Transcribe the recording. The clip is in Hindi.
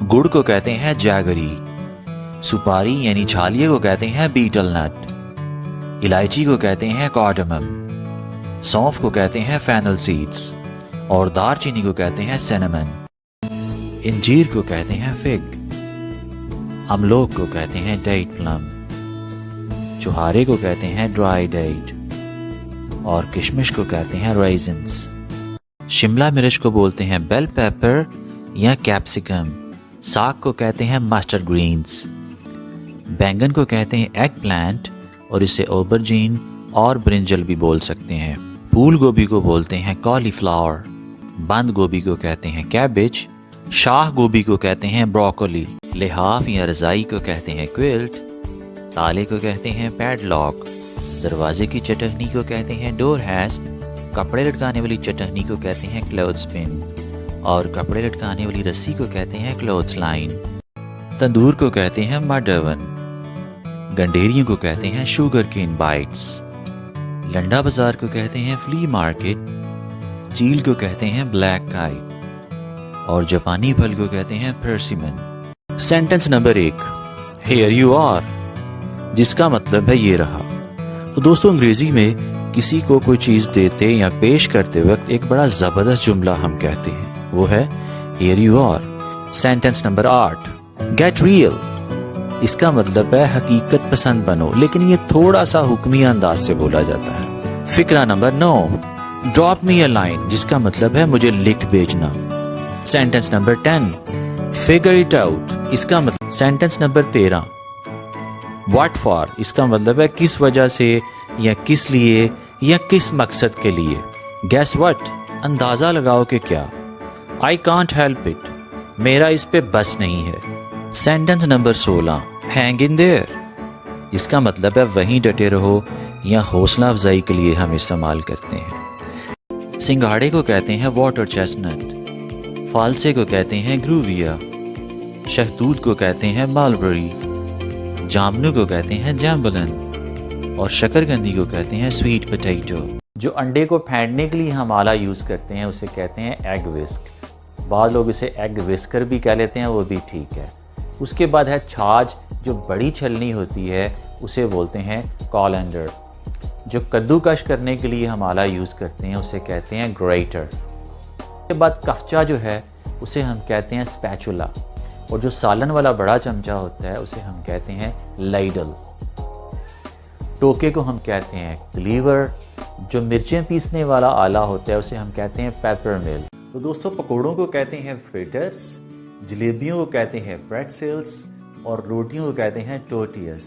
गुड़ को कहते हैं जैगरी, सुपारी यानी छालिये को कहते हैं बीटल नट, इलायची को कहते हैं कार्डमम, सौंफ को कहते हैं फेनल सीड्स और दारचीनी को कहते हैं सिनेमन। इंजीर को कहते हैं फिग, अमलोक को कहते हैं डेट प्लम, चुहारे को कहते हैं ड्राई डेट और किशमिश को कहते हैं रेजिन्स। शिमला मिर्च को बोलते हैं बेल पेपर या कैप्सिकम, साग को कहते हैं मस्टर्ड ग्रीन्स, बैंगन को कहते हैं एग प्लांट और इसे ओबरजीन और ब्रिंजल भी बोल सकते हैं। फूल गोभी को बोलते हैं कॉलीफ्लावर, बंद गोभी को कहते हैं कैबेज, शाह गोभी को कहते हैं ब्रोकोली, लिहाफ या रजाई को कहते हैं क्विल्ट, ताले को कहते हैं पैडलॉक, दरवाजे की चटहनी को कहते हैं डोर हैस्प, कपड़े लटकाने वाली चटहनी को कहते हैं क्लोथ्सपिन और कपड़े लटकाने वाली रस्सी को कहते हैं क्लोथ्स लाइन। तंदूर को कहते हैं मड ओवन, गंडेरियों को कहते हैं शुगर केन बाइट्स, लंडा बाजार को कहते हैं फ्ली मार्केट, चील को कहते हैं ब्लैक काइट और जापानी फल को कहते हैं persimmon. Sentence number 1, here you are, जिसका मतलब है ये रहा। तो दोस्तों अंग्रेजी में किसी को कोई चीज देते या पेश करते वक्त एक बड़ा जबरदस्त जुमला हम कहते हैं, वो है here you are. Sentence number 8, get real, इसका मतलब है हकीकत पसंद बनो, लेकिन ये थोड़ा सा हुक्मी अंदाज से बोला जाता है। फिक्रा number 9, drop me a line, जिसका मतलब है मुझे लिख भेजना। Sentence number 10, figure it out, इसका मतलब। सेंटेंस नंबर 13, व्हाट फॉर, इसका मतलब है किस वजह से या किस लिए या किस मकसद के लिए। गेस व्हाट, अंदाजा लगाओ कि क्या। आई कांट हेल्प इट, मेरा इस पे बस नहीं है। Sentence number 16, hang in their, इसका मतलब है वहीं डटे रहो या हौसला अफजाई के लिए हम इस्तेमाल करते हैं। सिंघाड़े को कहते हैं वाटर चेस्टनट, फालसे को कहते हैं ग्रूविया, शहतूत को कहते हैं मालबरी, जामनू को कहते हैं जैम्बलन और शकरकंदी को कहते हैं स्वीट पोटैटो। जो अंडे को फेंटने के लिए हम आला यूज़ करते हैं उसे कहते हैं एग विस्क, बाद लोग इसे एग विस्कर भी कह लेते हैं, वो भी ठीक है। उसके बाद है छाछ, जो बड़ी छलनी होती है उसे बोलते हैं कॉलेंडर। जो कद्दूकश करने के लिए हम आला यूज़ करते हैं उसे कहते हैं ग्रेटर। उसके बाद कफचा जो है उसे हम कहते हैं स्पैचुला और जो सालन वाला बड़ा चमचा होता है उसे हम कहते हैं लाइडल। टोके को हम कहते हैं क्लीवर, जो मिर्चें पीसने वाला आला होता है उसे हम कहते हैं पेपर मिल। तो दोस्तों पकोड़ों को कहते हैं फ्रिटर्स, जलेबियों को कहते हैं प्रेटसेल्स और रोटियों को कहते हैं टोर्टियस।